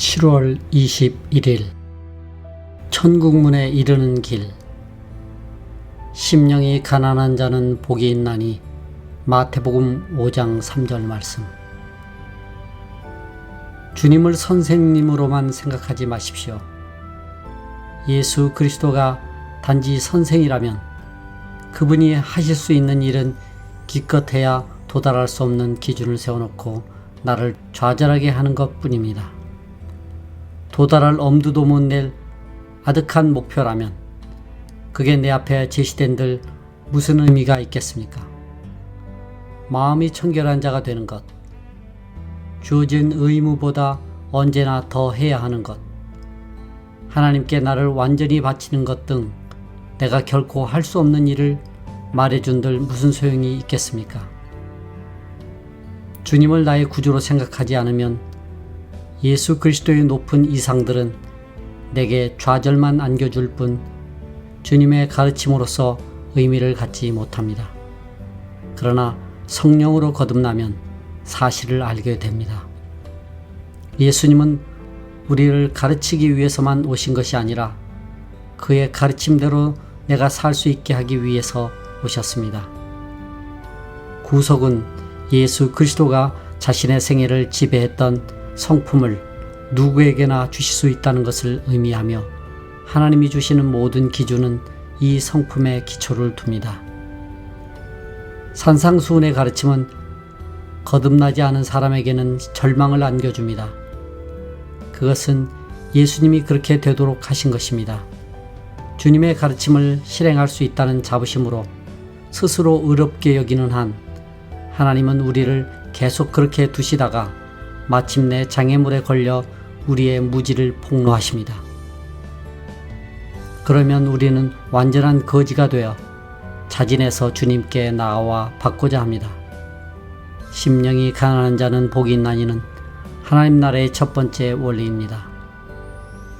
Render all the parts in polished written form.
7월 21일 천국문에 이르는 길. 심령이 가난한 자는 복이 있나니. 마태복음 5장 3절 말씀. 주님을 선생님으로만 생각하지 마십시오. 예수 그리스도가 단지 선생이라면 그분이 하실 수 있는 일은 기껏해야 도달할 수 없는 기준을 세워놓고 나를 좌절하게 하는 것 뿐입니다. 도달할 엄두도 못 낼 아득한 목표라면 그게 내 앞에 제시된들 무슨 의미가 있겠습니까? 마음이 청결한 자가 되는 것, 주어진 의무보다 언제나 더 해야 하는 것, 하나님께 나를 완전히 바치는 것 등 내가 결코 할 수 없는 일을 말해준들 무슨 소용이 있겠습니까? 주님을 나의 구주로 생각하지 않으면 예수 그리스도의 높은 이상들은 내게 좌절만 안겨줄 뿐 주님의 가르침으로서 의미를 갖지 못합니다. 그러나 성령으로 거듭나면 사실을 알게 됩니다. 예수님은 우리를 가르치기 위해서만 오신 것이 아니라 그의 가르침대로 내가 살 수 있게 하기 위해서 오셨습니다. 구속은 예수 그리스도가 자신의 생애를 지배했던 성품을 누구에게나 주실 수 있다는 것을 의미하며 하나님이 주시는 모든 기준은 이 성품에 기초를 둡니다. 산상수훈의 가르침은 거듭나지 않은 사람에게는 절망을 안겨줍니다. 그것은 예수님이 그렇게 되도록 하신 것입니다. 주님의 가르침을 실행할 수 있다는 자부심으로 스스로 의롭게 여기는 한 하나님은 우리를 계속 그렇게 두시다가 마침내 장애물에 걸려 우리의 무지를 폭로하십니다. 그러면 우리는 완전한 거지가 되어 자진해서 주님께 나아와 받고자 합니다. 심령이 가난한 자는 복이 있나니는 하나님 나라의 첫 번째 원리입니다.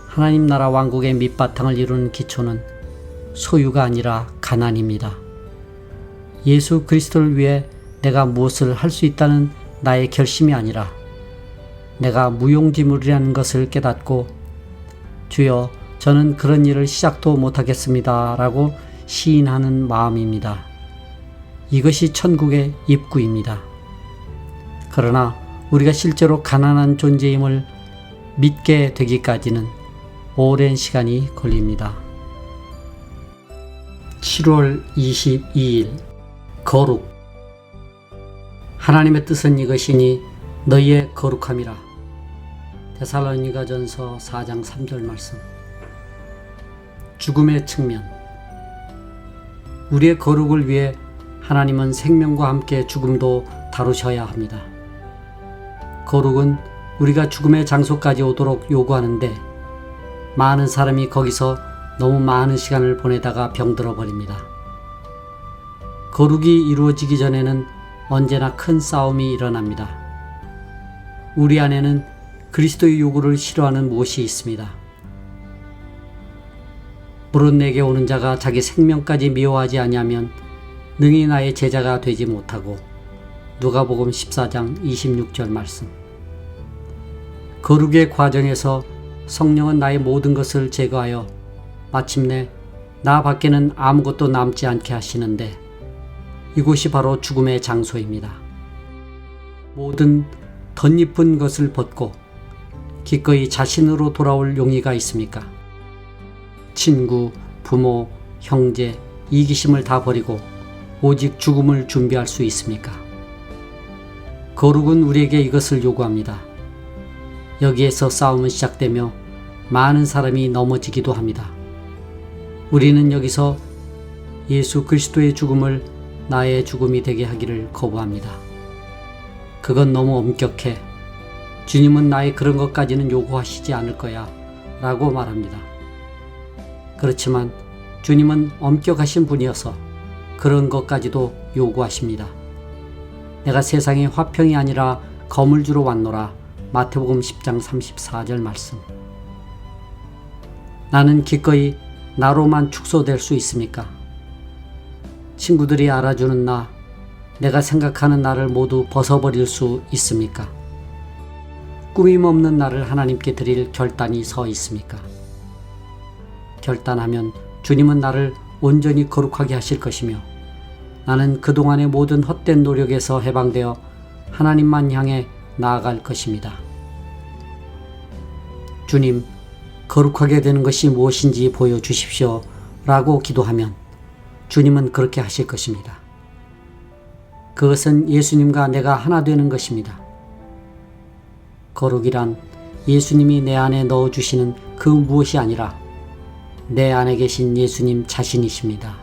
하나님 나라 왕국의 밑바탕을 이루는 기초는 소유가 아니라 가난입니다. 예수 그리스도를 위해 내가 무엇을 할 수 있다는 나의 결심이 아니라 내가 무용지물이라는 것을 깨닫고 주여 저는 그런 일을 시작도 못하겠습니다 라고 시인하는 마음입니다. 이것이 천국의 입구입니다. 그러나 우리가 실제로 가난한 존재임을 믿게 되기까지는 오랜 시간이 걸립니다. 7월 22일 거룩. 하나님의 뜻은 이것이니 너희의 거룩함이라. 데살로니가전서 4장 3절 말씀. 죽음의 측면. 우리의 거룩을 위해 하나님은 생명과 함께 죽음도 다루셔야 합니다. 거룩은 우리가 죽음의 장소까지 오도록 요구하는데 많은 사람이 거기서 너무 많은 시간을 보내다가 병들어 버립니다. 거룩이 이루어지기 전에는 언제나 큰 싸움이 일어납니다. 우리 안에는 그리스도의 요구를 싫어하는 무엇이 있습니다. 물은 내게 오는 자가 자기 생명까지 미워하지 아니하면 능히 나의 제자가 되지 못하고. 누가복음 14장 26절 말씀. 거룩의 과정에서 성령은 나의 모든 것을 제거하여 마침내 나 밖에는 아무것도 남지 않게 하시는데 이곳이 바로 죽음의 장소입니다. 모든 덧입은 것을 벗고 기꺼이 자신으로 돌아올 용의가 있습니까? 친구, 부모, 형제, 이기심을 다 버리고 오직 죽음을 준비할 수 있습니까? 거룩은 우리에게 이것을 요구합니다. 여기에서 싸움은 시작되며 많은 사람이 넘어지기도 합니다. 우리는 여기서 예수 그리스도의 죽음을 나의 죽음이 되게 하기를 거부합니다. 그건 너무 엄격해. 주님은 나의 그런 것까지는 요구하시지 않을 거야 라고 말합니다. 그렇지만 주님은 엄격하신 분이어서 그런 것까지도 요구하십니다. 내가 세상의 화평이 아니라 검을 주러 왔노라. 마태복음 10장 34절 말씀. 나는 기꺼이 나로만 축소될 수 있습니까? 친구들이 알아주는 나, 내가 생각하는 나를 모두 벗어버릴 수 있습니까? 꾸밈 없는 나를 하나님께 드릴 결단이 서 있습니까? 결단하면 주님은 나를 온전히 거룩하게 하실 것이며 나는 그동안의 모든 헛된 노력에서 해방되어 하나님만 향해 나아갈 것입니다. 주님, 거룩하게 되는 것이 무엇인지 보여주십시오 라고 기도하면 주님은 그렇게 하실 것입니다. 그것은 예수님과 내가 하나 되는 것입니다. 거룩이란 예수님이 내 안에 넣어주시는 그 무엇이 아니라 내 안에 계신 예수님 자신이십니다.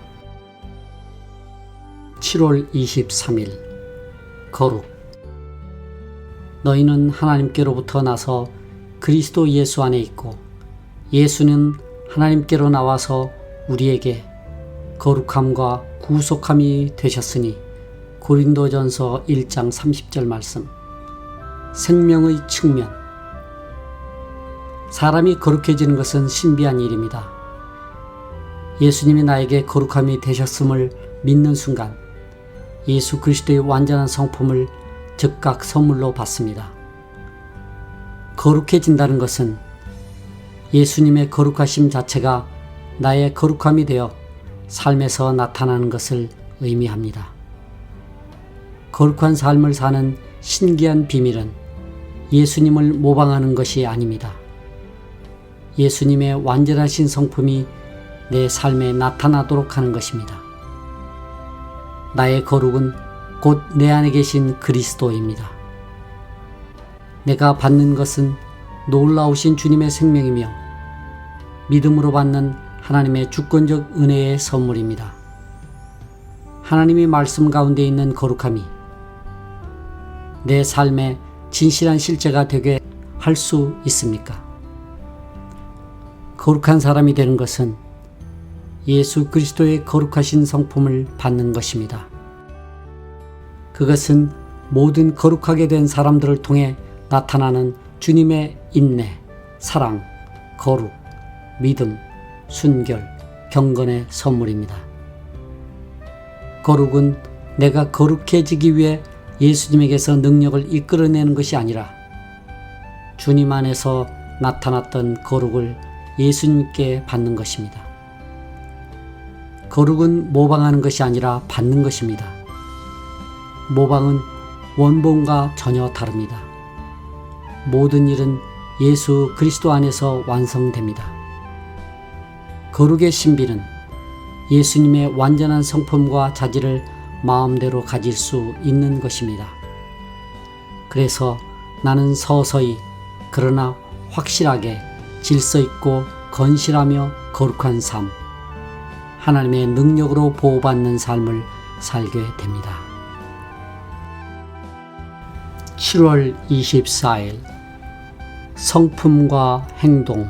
7월 23일 거룩. 너희는 하나님께로부터 나서 그리스도 예수 안에 있고 예수는 하나님께로 나와서 우리에게 거룩함과 구속함이 되셨으니 고린도전서 1장 30절 말씀. 생명의 측면. 사람이 거룩해지는 것은 신비한 일입니다. 예수님이 나에게 거룩함이 되셨음을 믿는 순간 예수 그리스도의 완전한 성품을 즉각 선물로 받습니다. 거룩해진다는 것은 예수님의 거룩하심 자체가 나의 거룩함이 되어 삶에서 나타나는 것을 의미합니다. 거룩한 삶을 사는 신기한 비밀은 예수님을 모방하는 것이 아닙니다. 예수님의 완전하신 성품이 내 삶에 나타나도록 하는 것입니다. 나의 거룩은 곧 내 안에 계신 그리스도입니다. 내가 받는 것은 놀라우신 주님의 생명이며 믿음으로 받는 하나님의 주권적 은혜의 선물입니다. 하나님의 말씀 가운데 있는 거룩함이 내 삶의 진실한 실제가 되게 할 수 있습니까? 거룩한 사람이 되는 것은 예수 그리스도의 거룩하신 성품을 받는 것입니다. 그것은 모든 거룩하게 된 사람들을 통해 나타나는 주님의 인내, 사랑, 거룩, 믿음, 순결, 경건의 선물입니다. 거룩은 내가 거룩해지기 위해 예수님에게서 능력을 이끌어내는 것이 아니라 주님 안에서 나타났던 거룩을 예수님께 받는 것입니다. 거룩은 모방하는 것이 아니라 받는 것입니다. 모방은 원본과 전혀 다릅니다. 모든 일은 예수 그리스도 안에서 완성됩니다. 거룩의 신비는 예수님의 완전한 성품과 자질을 마음대로 가질 수 있는 것입니다. 그래서 나는 서서히 그러나 확실하게 질서 있고 건실하며 거룩한 삶, 하나님의 능력으로 보호받는 삶을 살게 됩니다. 7월 24일 성품과 행동.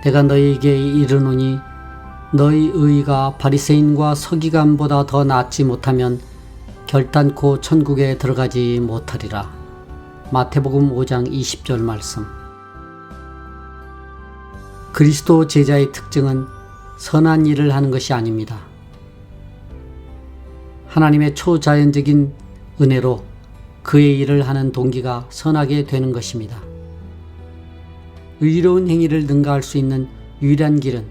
내가 너희에게 이르노니 너희 의가 바리새인과 서기관보다 더 낫지 못하면 결단코 천국에 들어가지 못하리라. 마태복음 5장 20절 말씀. 그리스도 제자의 특징은 선한 일을 하는 것이 아닙니다. 하나님의 초자연적인 은혜로 그의 일을 하는 동기가 선하게 되는 것입니다. 의로운 행위를 능가할 수 있는 유일한 길은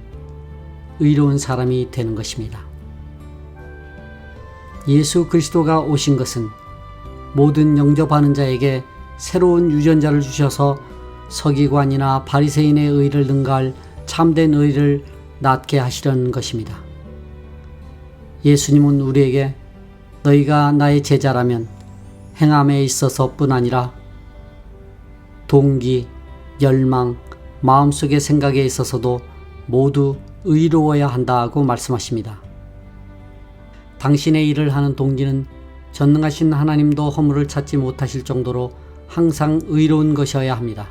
의로운 사람이 되는 것입니다. 예수 그리스도가 오신 것은 모든 영접하는 자에게 새로운 유전자를 주셔서 서기관이나 바리새인의 의를 능가할 참된 의를 낳게 하시려는 것입니다. 예수님은 우리에게 너희가 나의 제자라면 행함에 있어서뿐 아니라 동기, 열망, 마음속의 생각에 있어서도 모두 의로워야 한다고 말씀하십니다. 당신의 일을 하는 동기는 전능하신 하나님도 허물을 찾지 못하실 정도로 항상 의로운 것이어야 합니다.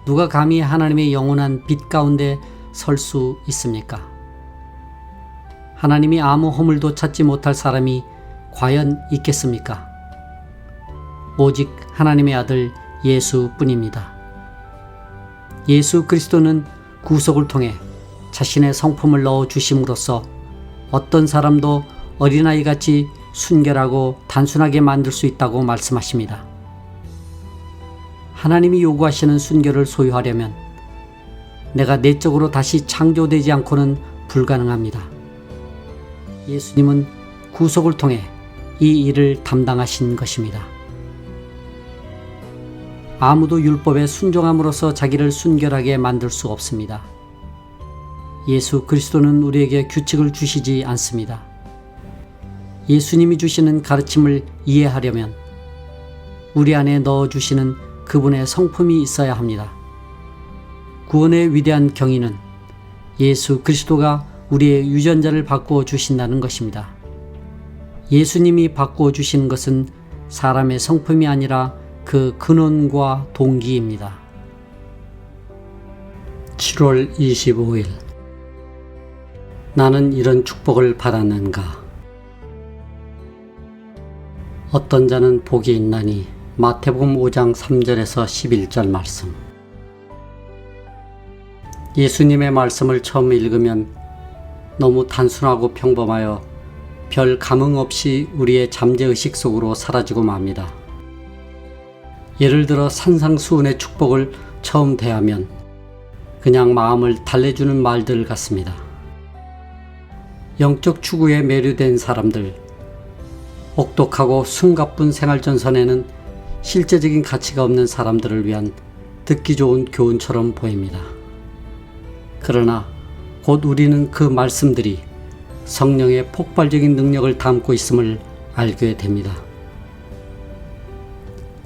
누가 감히 하나님의 영원한 빛 가운데 설 수 있습니까? 하나님이 아무 허물도 찾지 못할 사람이 과연 있겠습니까? 오직 하나님의 아들 예수뿐입니다. 예수 그리스도는 구속을 통해 자신의 성품을 넣어 주심으로써 어떤 사람도 어린아이같이 순결하고 단순하게 만들 수 있다고 말씀하십니다. 하나님이 요구하시는 순교를 소유하려면 내가 내적으로 다시 창조되지 않고는 불가능합니다. 예수님은 구속을 통해 이 일을 담당하신 것입니다. 아무도 율법에 순종함으로써 자기를 순결하게 만들 수 없습니다. 예수 그리스도는 우리에게 규칙을 주시지 않습니다. 예수님이 주시는 가르침을 이해하려면 우리 안에 넣어주시는 그분의 성품이 있어야 합니다. 구원의 위대한 경위는 예수 그리스도가 우리의 유전자를 바꾸어 주신다는 것입니다. 예수님이 바꾸어 주시는 것은 사람의 성품이 아니라 그 근원과 동기입니다. 7월 25일 나는 이런 축복을 받았는가? 어떤 자는 복이 있나니 마태복음 5장 3절에서 11절 말씀. 예수님의 말씀을 처음 읽으면 너무 단순하고 평범하여 별 감흥 없이 우리의 잠재의식 속으로 사라지고 맙니다. 예를 들어 산상수훈의 축복을 처음 대하면 그냥 마음을 달래주는 말들 같습니다. 영적 추구에 매료된 사람들, 혹독하고 숨가쁜 생활전선에는 실제적인 가치가 없는 사람들을 위한 듣기 좋은 교훈처럼 보입니다. 그러나 곧 우리는 그 말씀들이 성령의 폭발적인 능력을 담고 있음을 알게 됩니다.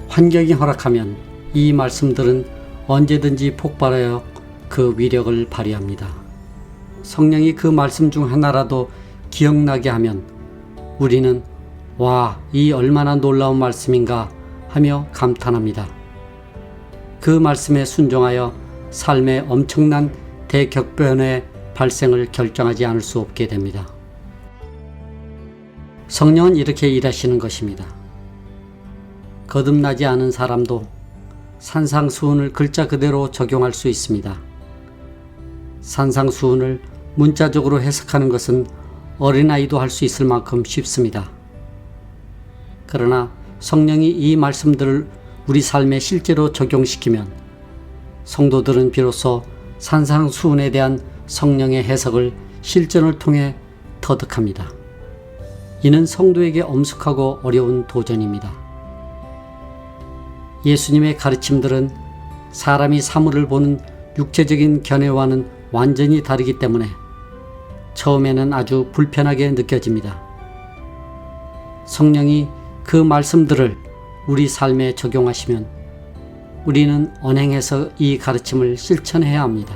환경이 허락하면 이 말씀들은 언제든지 폭발하여 그 위력을 발휘합니다. 성령이 그 말씀 중 하나라도 기억나게 하면 우리는 와, 이 얼마나 놀라운 말씀인가 하며 감탄합니다. 그 말씀에 순종하여 삶의 엄청난 대격변의 발생을 결정하지 않을 수 없게 됩니다. 성령은 이렇게 일하시는 것입니다. 거듭나지 않은 사람도 산상수훈을 글자 그대로 적용할 수 있습니다. 산상수훈을 문자적으로 해석하는 것은 어린아이도 할 수 있을 만큼 쉽습니다. 그러나 성령이 이 말씀들을 우리 삶에 실제로 적용시키면 성도들은 비로소 산상수훈에 대한 성령의 해석을 실전을 통해 터득합니다. 이는 성도에게 엄숙하고 어려운 도전입니다. 예수님의 가르침들은 사람이 사물을 보는 육체적인 견해와는 완전히 다르기 때문에 처음에는 아주 불편하게 느껴집니다. 성령이 그 말씀들을 우리 삶에 적용하시면 우리는 언행해서 이 가르침을 실천해야 합니다.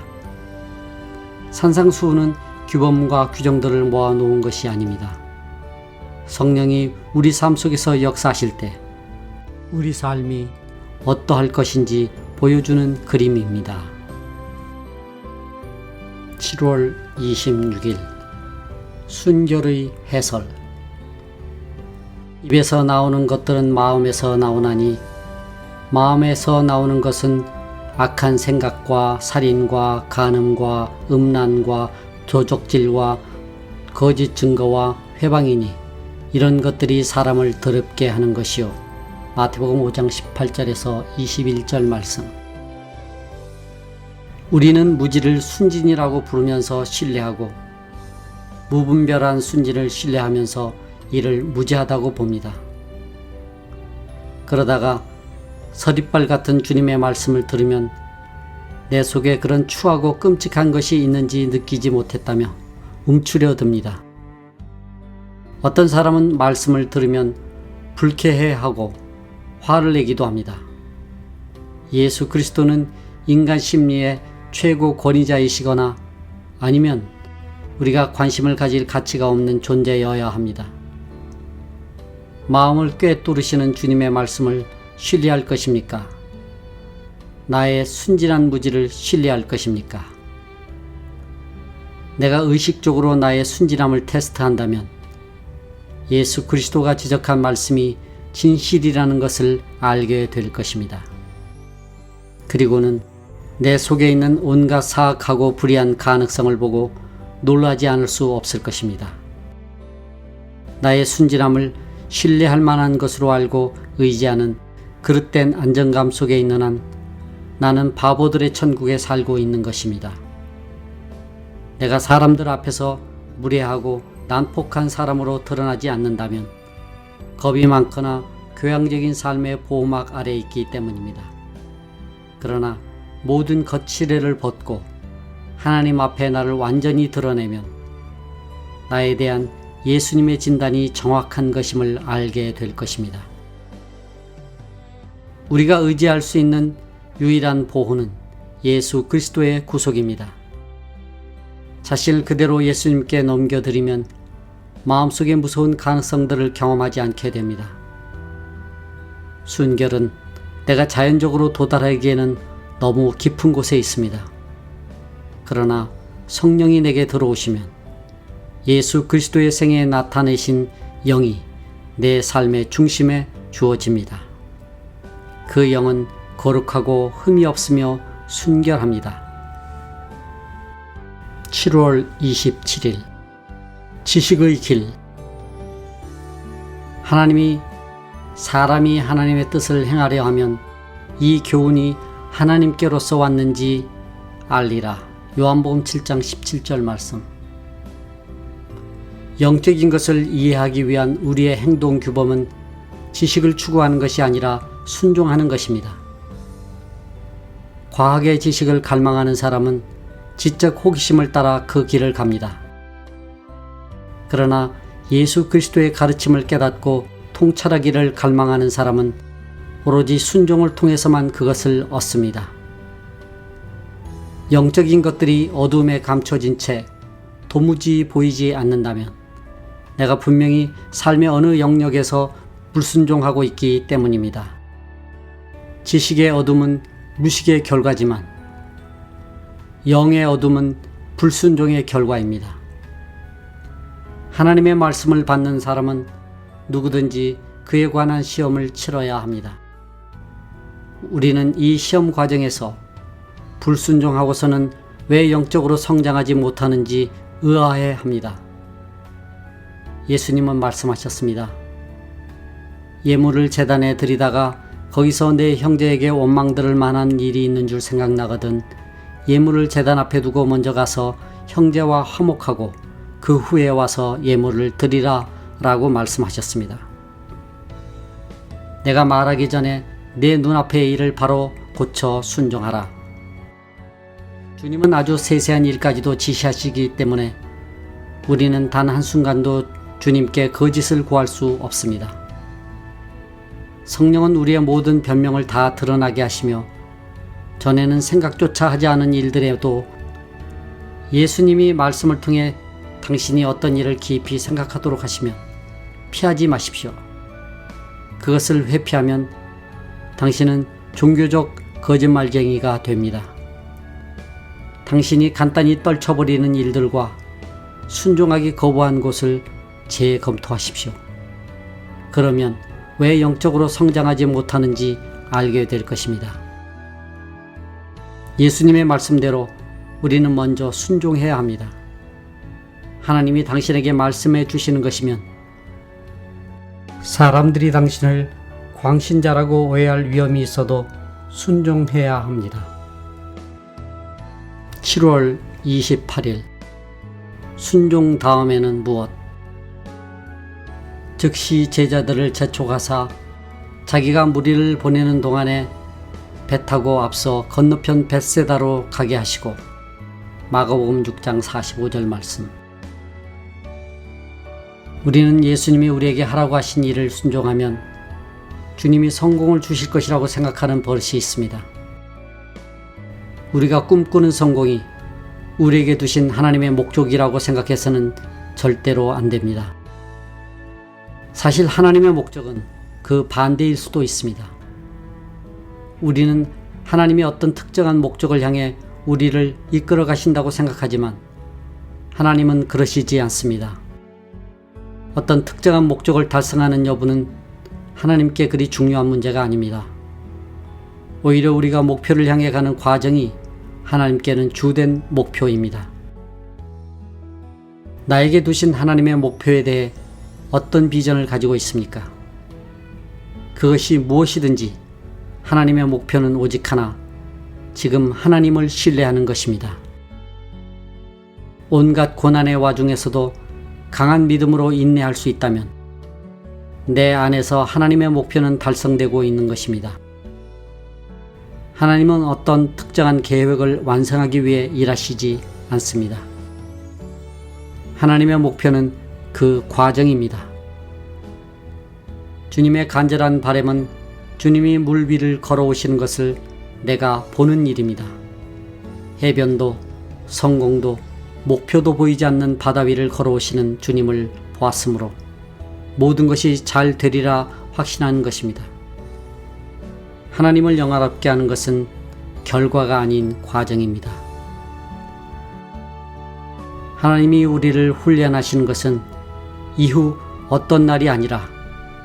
산상수훈은 규범과 규정들을 모아놓은 것이 아닙니다. 성령이 우리 삶 속에서 역사하실 때 우리 삶이 어떠할 것인지 보여주는 그림입니다. 7월 26일 순결의 해설. 입에서 나오는 것들은 마음에서 나오나니 마음에서 나오는 것은 악한 생각과 살인과 간음과 음란과 도적질과 거짓 증거와 회방이니 이런 것들이 사람을 더럽게 하는 것이요. 마태복음 5장 18절에서 21절 말씀. 우리는 무지를 순진이라고 부르면서 신뢰하고 무분별한 순진을 신뢰하면서 이를 무지하다고 봅니다. 그러다가 서릿발 같은 주님의 말씀을 들으면 내 속에 그런 추하고 끔찍한 것이 있는지 느끼지 못했다며 움츠려듭니다. 어떤 사람은 말씀을 들으면 불쾌해하고 화를 내기도 합니다. 예수 그리스도는 인간 심리의 최고 권위자이시거나 아니면 우리가 관심을 가질 가치가 없는 존재여야 합니다. 마음을 꿰뚫으시는 주님의 말씀을 신뢰할 것입니까? 나의 순진한 무지를 신뢰할 것입니까? 내가 의식적으로 나의 순진함을 테스트한다면 예수 그리스도가 지적한 말씀이 진실이라는 것을 알게 될 것입니다. 그리고는 내 속에 있는 온갖 사악하고 불의한 가능성을 보고 놀라지 않을 수 없을 것입니다. 나의 순진함을 신뢰할 만한 것으로 알고 의지하는 그릇된 안정감 속에 있는 한 나는 바보들의 천국에 살고 있는 것입니다. 내가 사람들 앞에서 무례하고 난폭한 사람으로 드러나지 않는다면 겁이 많거나 교양적인 삶의 보호막 아래에 있기 때문입니다. 그러나 모든 거칠애를 벗고 하나님 앞에 나를 완전히 드러내면 나에 대한 예수님의 진단이 정확한 것임을 알게 될 것입니다. 우리가 의지할 수 있는 유일한 보호는 예수 그리스도의 구속입니다. 자신을 그대로 예수님께 넘겨드리면 마음속의 무서운 가능성들을 경험하지 않게 됩니다. 순결은 내가 자연적으로 도달하기에는 너무 깊은 곳에 있습니다. 그러나 성령이 내게 들어오시면 예수 그리스도의 생애에 나타내신 영이 내 삶의 중심에 주어집니다. 그 영은 거룩하고 흠이 없으며 순결합니다. 7월 27일 지식의 길. 하나님이 사람이 하나님의 뜻을 행하려 하면 이 교훈이 하나님께로서 왔는지 알리라. 요한복음 7장 17절 말씀. 영적인 것을 이해하기 위한 우리의 행동 규범은 지식을 추구하는 것이 아니라 순종하는 것입니다. 과학의 지식을 갈망하는 사람은 지적 호기심을 따라 그 길을 갑니다. 그러나 예수 그리스도의 가르침을 깨닫고 통찰하기를 갈망하는 사람은 오로지 순종을 통해서만 그것을 얻습니다. 영적인 것들이 어둠에 감춰진 채 도무지 보이지 않는다면 내가 분명히 삶의 어느 영역에서 불순종하고 있기 때문입니다. 지식의 어둠은 무식의 결과지만 영의 어둠은 불순종의 결과입니다. 하나님의 말씀을 받는 사람은 누구든지 그에 관한 시험을 치러야 합니다. 우리는 이 시험 과정에서 불순종하고서는 왜 영적으로 성장하지 못하는지 의아해 합니다. 예수님은 말씀하셨습니다. 예물을 제단에 드리다가 거기서 내 형제에게 원망들을 만한 일이 있는 줄 생각나거든 예물을 제단 앞에 두고 먼저 가서 형제와 화목하고 그 후에 와서 예물을 드리라 라고 말씀하셨습니다. 내가 말하기 전에 내 눈앞의 일을 바로 고쳐 순종하라. 주님은 아주 세세한 일까지도 지시하시기 때문에 우리는 단 한순간도 주님께 거짓을 구할 수 없습니다. 성령은 우리의 모든 변명을 다 드러나게 하시며 전에는 생각조차 하지 않은 일들에도 예수님이 말씀을 통해 당신이 어떤 일을 깊이 생각하도록 하시면 피하지 마십시오. 그것을 회피하면 당신은 종교적 거짓말쟁이가 됩니다. 당신이 간단히 떨쳐버리는 일들과 순종하기 거부한 곳을 재검토하십시오. 그러면 왜 영적으로 성장하지 못하는지 알게 될 것입니다. 예수님의 말씀대로 우리는 먼저 순종해야 합니다. 하나님이 당신에게 말씀해 주시는 것이면 사람들이 당신을 광신자라고 오해할 위험이 있어도 순종해야 합니다. 7월 28일 순종 다음에는 무엇? 즉시 제자들을 재촉하사 자기가 무리를 보내는 동안에 배 타고 앞서 건너편 벳세다로 가게 하시고 마가복음 6장 45절 말씀. 우리는 예수님이 우리에게 하라고 하신 일을 순종하면 주님이 성공을 주실 것이라고 생각하는 버릇이 있습니다. 우리가 꿈꾸는 성공이 우리에게 두신 하나님의 목적이라고 생각해서는 절대로 안 됩니다. 사실 하나님의 목적은 그 반대일 수도 있습니다. 우리는 하나님이 어떤 특정한 목적을 향해 우리를 이끌어 가신다고 생각하지만 하나님은 그러시지 않습니다. 어떤 특정한 목적을 달성하는 여부는 하나님께 그리 중요한 문제가 아닙니다. 오히려 우리가 목표를 향해 가는 과정이 하나님께는 주된 목표입니다. 나에게 두신 하나님의 목표에 대해 어떤 비전을 가지고 있습니까? 그것이 무엇이든지 하나님의 목표는 오직 하나, 지금 하나님을 신뢰하는 것입니다. 온갖 고난의 와중에서도 강한 믿음으로 인내할 수 있다면 내 안에서 하나님의 목표는 달성되고 있는 것입니다. 하나님은 어떤 특정한 계획을 완성하기 위해 일하시지 않습니다. 하나님의 목표는 그 과정입니다. 주님의 간절한 바람은 주님이 물 위를 걸어오시는 것을 내가 보는 일입니다. 해변도 성공도 목표도 보이지 않는 바다 위를 걸어오시는 주님을 보았으므로 모든 것이 잘 되리라 확신하는 것입니다. 하나님을 영화롭게 하는 것은 결과가 아닌 과정입니다. 하나님이 우리를 훈련하시는 것은 이후 어떤 날이 아니라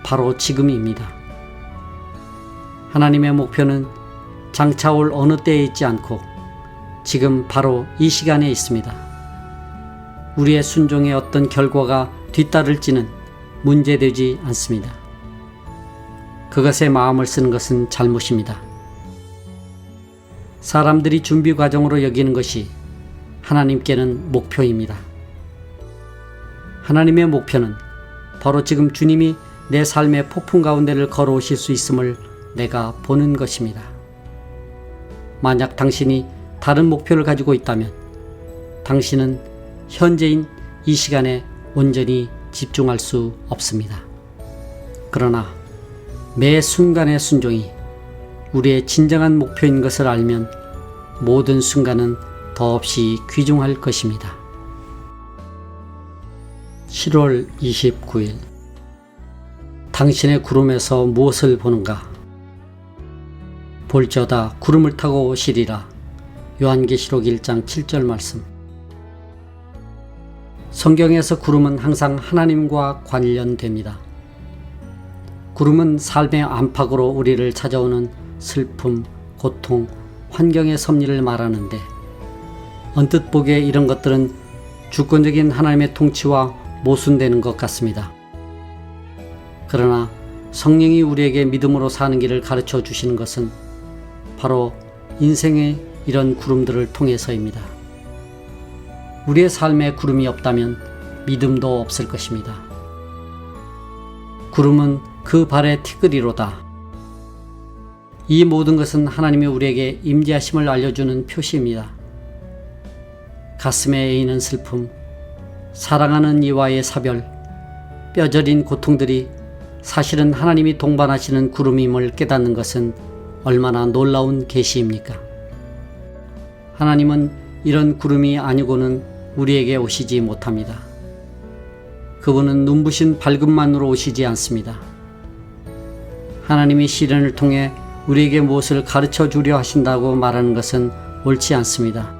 바로 지금입니다. 하나님의 목표는 장차 올 어느 때에 있지 않고 지금 바로 이 시간에 있습니다. 우리의 순종에 어떤 결과가 뒤따를지는 문제되지 않습니다. 그것에 마음을 쓰는 것은 잘못입니다. 사람들이 준비 과정으로 여기는 것이 하나님께는 목표입니다. 하나님의 목표는 바로 지금 주님이 내 삶의 폭풍 가운데를 걸어오실 수 있음을 내가 보는 것입니다. 만약 당신이 다른 목표를 가지고 있다면 당신은 현재인 이 시간에 온전히 집중할 수 없습니다. 그러나 매 순간의 순종이 우리의 진정한 목표인 것을 알면 모든 순간은 더없이 귀중할 것입니다. 7월 29일 당신의 구름에서 무엇을 보는가? 볼지어다 구름을 타고 오시리라. 요한계시록 1장 7절 말씀. 성경에서 구름은 항상 하나님과 관련됩니다. 구름은 삶의 안팎으로 우리를 찾아오는 슬픔, 고통, 환경의 섭리를 말하는데 언뜻 보기에 이런 것들은 주권적인 하나님의 통치와 모순되는 것 같습니다. 그러나 성령이 우리에게 믿음으로 사는 길을 가르쳐 주시는 것은 바로 인생의 이런 구름들을 통해서입니다. 우리의 삶에 구름이 없다면 믿음도 없을 것입니다. 구름은 그 발의 티끌이로다. 이 모든 것은 하나님이 우리에게 임재하심을 알려주는 표시입니다. 가슴에 에이는 슬픔, 사랑하는 이와의 사별, 뼈저린 고통들이 사실은 하나님이 동반하시는 구름임을 깨닫는 것은 얼마나 놀라운 계시입니까? 하나님은 이런 구름이 아니고는 우리에게 오시지 못합니다. 그분은 눈부신 밝음만으로 오시지 않습니다. 하나님이 시련을 통해 우리에게 무엇을 가르쳐 주려 하신다고 말하는 것은 옳지 않습니다.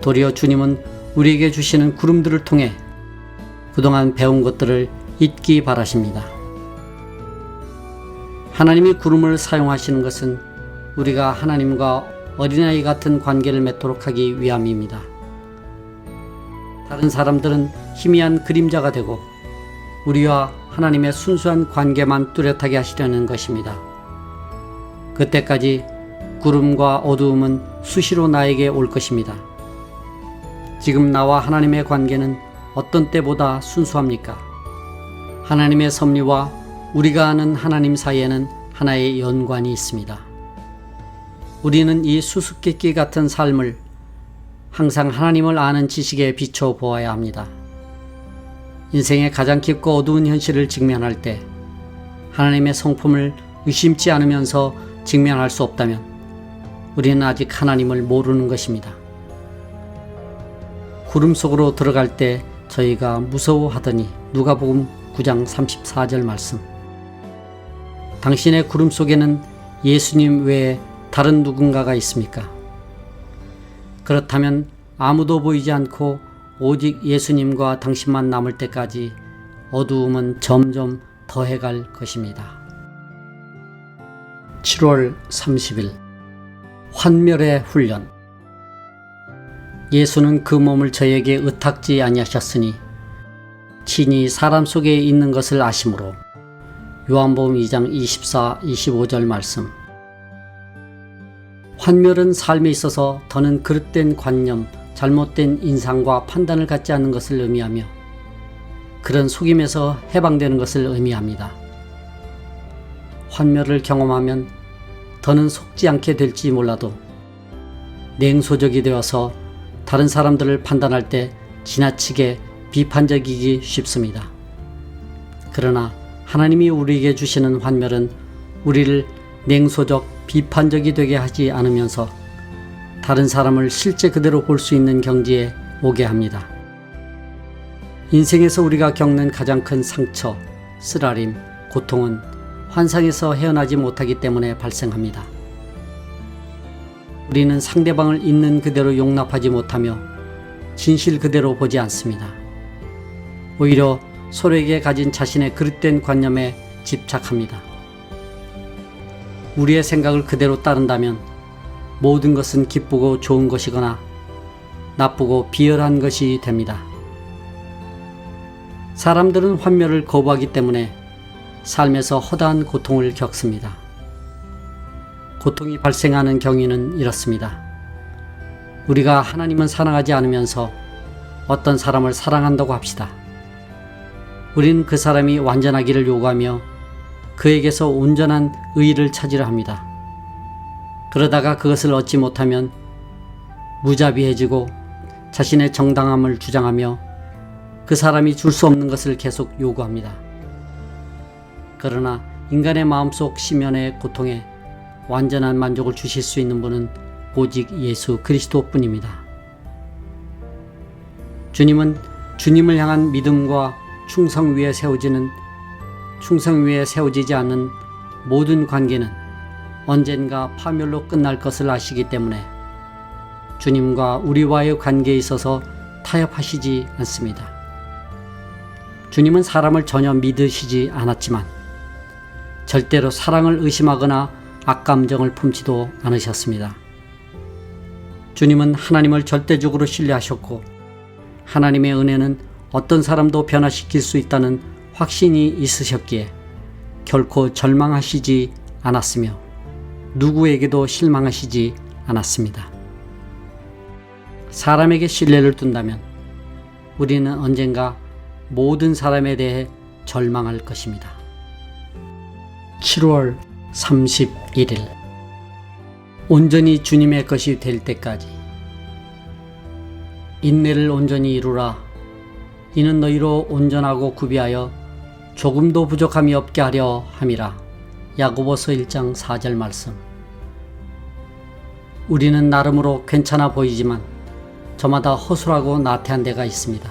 도리어 주님은 우리에게 주시는 구름들을 통해 그동안 배운 것들을 잊기 바라십니다. 하나님이 구름을 사용하시는 것은 우리가 하나님과 어린아이 같은 관계를 맺도록 하기 위함입니다. 다른 사람들은 희미한 그림자가 되고 우리와 하나님의 순수한 관계만 뚜렷하게 하시려는 것입니다. 그때까지 구름과 어두움은 수시로 나에게 올 것입니다. 지금 나와 하나님의 관계는 어떤 때보다 순수합니까? 하나님의 섭리와 우리가 아는 하나님 사이에는 하나의 연관이 있습니다. 우리는 이 수수께끼 같은 삶을 항상 하나님을 아는 지식에 비춰 보아야 합니다. 인생의 가장 깊고 어두운 현실을 직면할 때 하나님의 성품을 의심치 않으면서 직면할 수 없다면 우리는 아직 하나님을 모르는 것입니다. 구름 속으로 들어갈 때 저희가 무서워하더니 누가복음 9장 34절 말씀. 당신의 구름 속에는 예수님 외에 다른 누군가가 있습니까? 그렇다면 아무도 보이지 않고 오직 예수님과 당신만 남을 때까지 어두움은 점점 더해갈 것입니다. 7월 30일 환멸의 훈련. 예수는 그 몸을 저에게 의탁지 아니하셨으니 친히 사람 속에 있는 것을 아심으로. 요한복음 2장 24, 25절 말씀. 환멸은 삶에 있어서 더는 그릇된 관념, 잘못된 인상과 판단을 갖지 않는 것을 의미하며 그런 속임에서 해방되는 것을 의미합니다. 환멸을 경험하면 더는 속지 않게 될지 몰라도 냉소적이 되어서 다른 사람들을 판단할 때 지나치게 비판적이기 쉽습니다. 그러나 하나님이 우리에게 주시는 환멸은 우리를 냉소적, 비판적이 되게 하지 않으면서 다른 사람을 실제 그대로 볼 수 있는 경지에 오게 합니다. 인생에서 우리가 겪는 가장 큰 상처, 쓰라림, 고통은 환상에서 헤어나지 못하기 때문에 발생합니다. 우리는 상대방을 있는 그대로 용납하지 못하며 진실 그대로 보지 않습니다. 오히려 서로에게 가진 자신의 그릇된 관념에 집착합니다. 우리의 생각을 그대로 따른다면 모든 것은 기쁘고 좋은 것이거나 나쁘고 비열한 것이 됩니다. 사람들은 환멸을 거부하기 때문에 삶에서 허다한 고통을 겪습니다. 고통이 발생하는 경위는 이렇습니다. 우리가 하나님은 사랑하지 않으면서 어떤 사람을 사랑한다고 합시다. 우리는 그 사람이 완전하기를 요구하며 그에게서 온전한 의의를 찾으려 합니다. 그러다가 그것을 얻지 못하면 무자비해지고 자신의 정당함을 주장하며 그 사람이 줄 수 없는 것을 계속 요구합니다. 그러나 인간의 마음속 심연의 고통에 완전한 만족을 주실 수 있는 분은 오직 예수 그리스도뿐입니다. 주님은 주님을 향한 믿음과 충성 위에 세워지지 않는 모든 관계는 언젠가 파멸로 끝날 것을 아시기 때문에 주님과 우리와의 관계에 있어서 타협하시지 않습니다. 주님은 사람을 전혀 믿으시지 않았지만 절대로 사랑을 의심하거나 악감정을 품지도 않으셨습니다. 주님은 하나님을 절대적으로 신뢰하셨고 하나님의 은혜는 어떤 사람도 변화시킬 수 있다는 확신이 있으셨기에 결코 절망하시지 않았으며 누구에게도 실망하시지 않았습니다. 사람에게 신뢰를 둔다면 우리는 언젠가 모든 사람에 대해 절망할 것입니다. 7월 31일 온전히 주님의 것이 될 때까지 인내를 온전히 이루라. 이는 너희로 온전하고 구비하여 조금도 부족함이 없게 하려 함이라. 야고보서 1장 4절 말씀. 우리는 나름으로 괜찮아 보이지만 저마다 허술하고 나태한 데가 있습니다.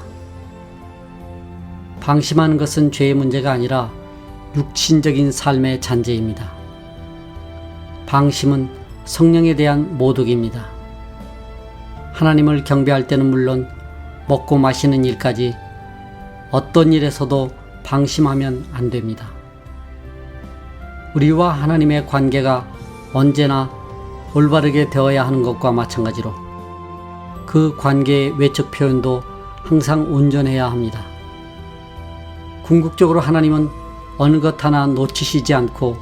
방심하는 것은 죄의 문제가 아니라 육신적인 삶의 잔재입니다. 방심은 성령에 대한 모독입니다. 하나님을 경배할 때는 물론 먹고 마시는 일까지 어떤 일에서도 방심하면 안 됩니다. 우리와 하나님의 관계가 언제나 올바르게 되어야 하는 것과 마찬가지로 그 관계의 외적 표현도 항상 온전해야 합니다. 궁극적으로 하나님은 어느 것 하나 놓치시지 않고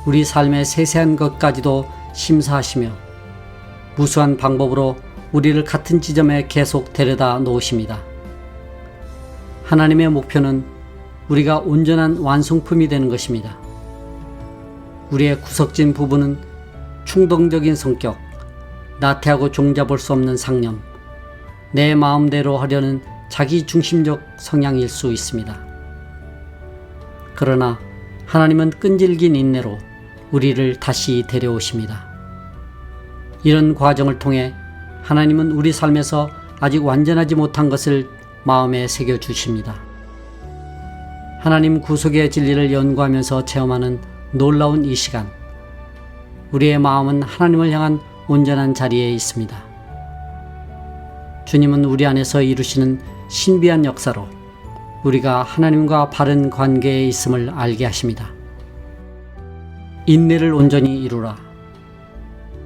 우리 삶의 세세한 것까지도 심사하시며 무수한 방법으로 우리를 같은 지점에 계속 데려다 놓으십니다. 하나님의 목표는 우리가 온전한 완성품이 되는 것입니다. 우리의 구석진 부분은 충동적인 성격, 나태하고 종잡을 수 없는 상념, 내 마음대로 하려는 자기중심적 성향일 수 있습니다. 그러나 하나님은 끈질긴 인내로 우리를 다시 데려오십니다. 이런 과정을 통해 하나님은 우리 삶에서 아직 완전하지 못한 것을 마음에 새겨주십니다. 하나님 구속의 진리를 연구하면서 체험하는 놀라운 이 시간, 우리의 마음은 하나님을 향한 온전한 자리에 있습니다. 주님은 우리 안에서 이루시는 신비한 역사로 우리가 하나님과 바른 관계에 있음을 알게 하십니다. 인내를 온전히 이루라.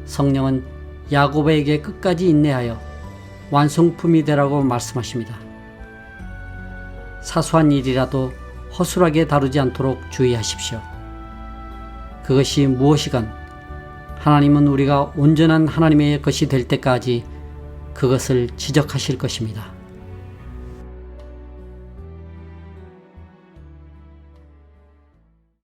성령은 야고보에게 끝까지 인내하여 완성품이 되라고 말씀하십니다. 사소한 일이라도 허술하게 다루지 않도록 주의하십시오. 그것이 무엇이건 하나님은 우리가 온전한 하나님의 것이 될 때까지 그것을 지적하실 것입니다.